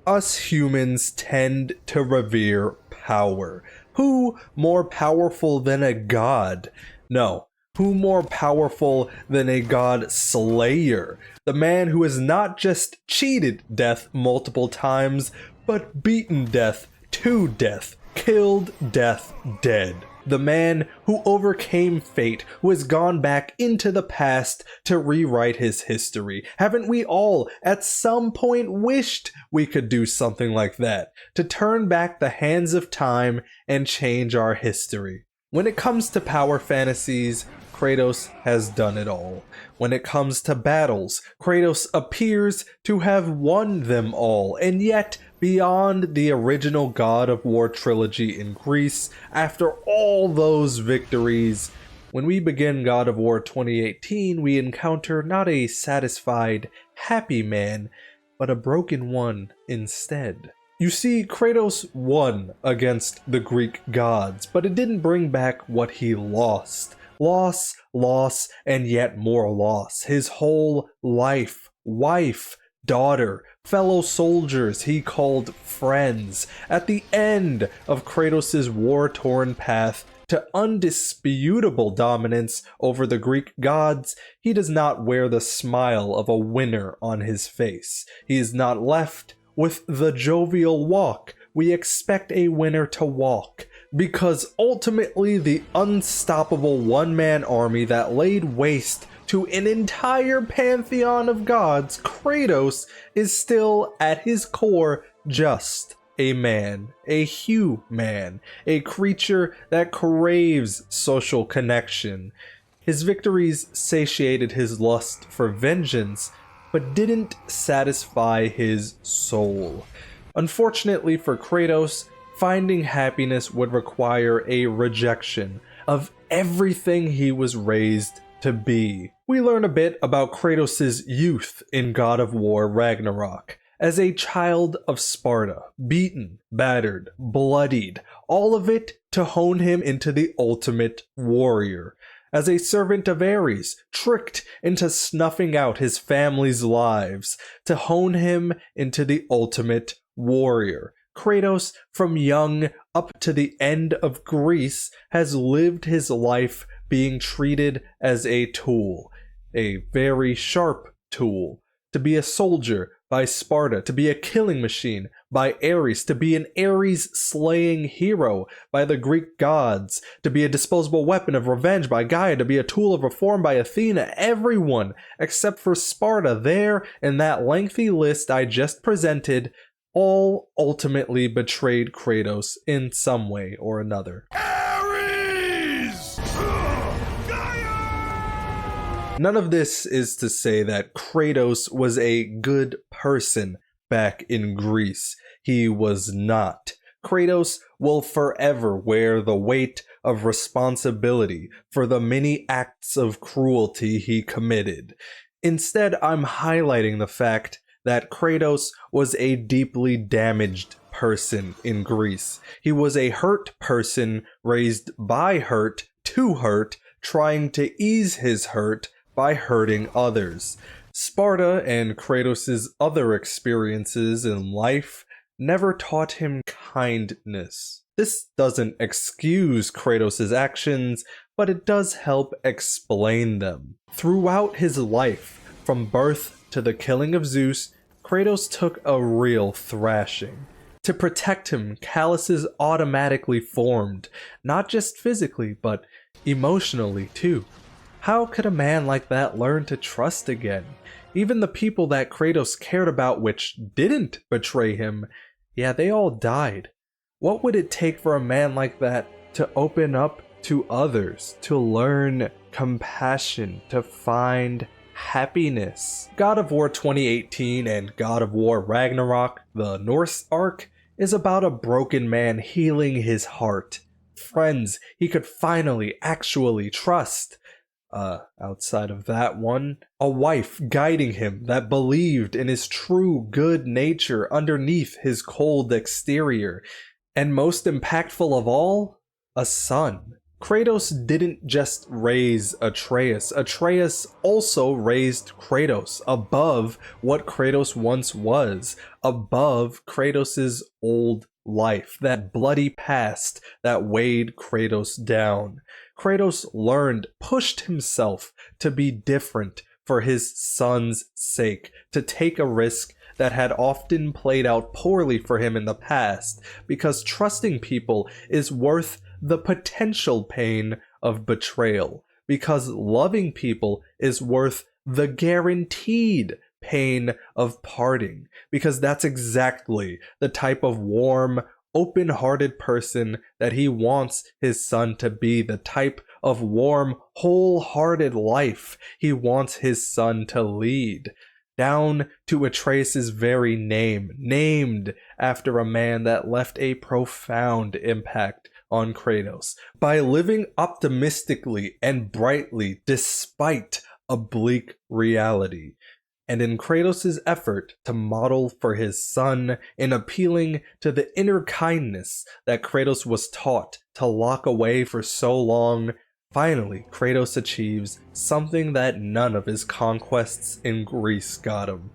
us humans tend to revere power. Who more powerful than a god? No. Who more powerful than a god slayer? The man who has not just cheated death multiple times, but beaten death to death, killed death dead. The man who overcame fate, who has gone back into the past to rewrite his history. Haven't we all, at some point, wished we could do something like that? To turn back the hands of time and change our history. When it comes to power fantasies, Kratos has done it all. When it comes to battles, Kratos appears to have won them all, and yet, beyond the original God of War trilogy in Greece, after all those victories, when we begin God of War 2018, we encounter not a satisfied, happy man, but a broken one instead. You see, Kratos won against the Greek gods, but it didn't bring back what he lost. Loss, and yet more loss. His whole life, wife, daughter, fellow soldiers he called friends. At the end of Kratos' war-torn path to undisputable dominance over the Greek gods, he does not wear the smile of a winner on his face. He is not left with the jovial walk we expect a winner to walk, because ultimately the unstoppable one-man army that laid waste to an entire pantheon of gods, Kratos, is still at his core just a man, a human, a creature that craves social connection. His victories satiated his lust for vengeance, but didn't satisfy his soul. Unfortunately for Kratos, finding happiness would require a rejection of everything he was raised to be. We learn a bit about Kratos' youth in God of War Ragnarok. As a child of Sparta, beaten, battered, bloodied, all of it to hone him into the ultimate warrior. As a servant of Ares, tricked into snuffing out his family's lives, to hone him into the ultimate warrior. Kratos, from young up to the end of Greece, has lived his life being treated as a tool, a very sharp tool. To be a soldier by Sparta, to be a killing machine by Ares, to be an Ares-slaying hero by the Greek gods, to be a disposable weapon of revenge by Gaia, to be a tool of reform by Athena. Everyone, except for Sparta, there in that lengthy list I just presented, all ultimately betrayed Kratos in some way or another. Ares! Gaia! None of this is to say that Kratos was a good person back in Greece. He was not. Kratos will forever wear the weight of responsibility for the many acts of cruelty he committed. Instead, I'm highlighting the fact that Kratos was a deeply damaged person in Greece. He was a hurt person raised by hurt to hurt, trying to ease his hurt by hurting others. Sparta and Kratos' other experiences in life never taught him kindness. This doesn't excuse Kratos' actions, but it does help explain them. Throughout his life, from birth to the killing of Zeus, Kratos took a real thrashing. To protect him, calluses automatically formed, not just physically, but emotionally too. How could a man like that learn to trust again? Even the people that Kratos cared about which didn't betray him, yeah, they all died. What would it take for a man like that to open up to others, to learn compassion, to find happiness? God of War 2018 and God of War Ragnarok, the Norse arc, is about a broken man healing his heart. Friends he could finally actually trust. Outside of that one, a wife guiding him that believed in his true good nature underneath his cold exterior. And most impactful of all, a son. Kratos didn't just raise Atreus. Atreus also raised Kratos above what Kratos once was, above Kratos's old life, that bloody past that weighed Kratos down. Kratos learned, pushed himself to be different for his son's sake, to take a risk that had often played out poorly for him in the past, because trusting people is worth the potential pain of betrayal, because loving people is worth the guaranteed pain of parting, because that's exactly the type of warm, open-hearted person that he wants his son to be, the type of warm, wholehearted life he wants his son to lead. Down to Atreus' very name, named after a man that left a profound impact on Kratos, by living optimistically and brightly despite a bleak reality. And in Kratos' effort to model for his son, in appealing to the inner kindness that Kratos was taught to lock away for so long, finally, Kratos achieves something that none of his conquests in Greece got him.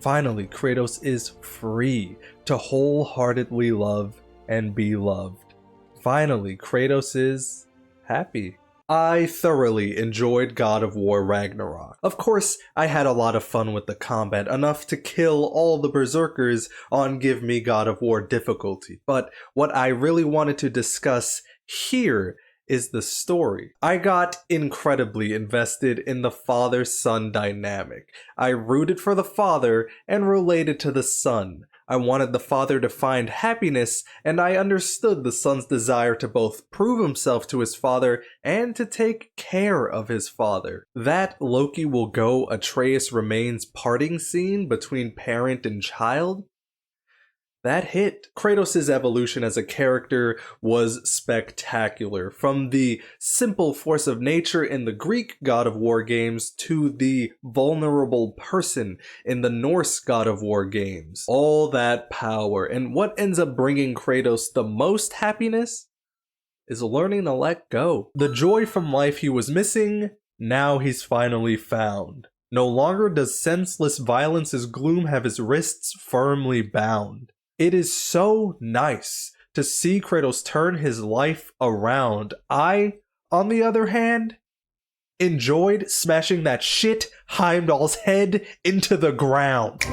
Finally, Kratos is free to wholeheartedly love and be loved. Finally, Kratos is happy. I thoroughly enjoyed God of War Ragnarok. Of course, I had a lot of fun with the combat, enough to kill all the berserkers on Give Me God of War difficulty. But what I really wanted to discuss here is the story. I got incredibly invested in the father-son dynamic. I rooted for the father and related to the son. I wanted the father to find happiness, and I understood the son's desire to both prove himself to his father and to take care of his father. That Loki will go, Atreus remains parting scene between parent and child, that hit. Kratos' evolution as a character was spectacular. From the simple force of nature in the Greek God of War games to the vulnerable person in the Norse God of War games. All that power. And what ends up bringing Kratos the most happiness is learning to let go. The joy from life he was missing, now he's finally found. No longer does senseless violence's gloom have his wrists firmly bound. It is so nice to see Kratos turn his life around. I, on the other hand, enjoyed smashing that shit Heimdall's head into the ground.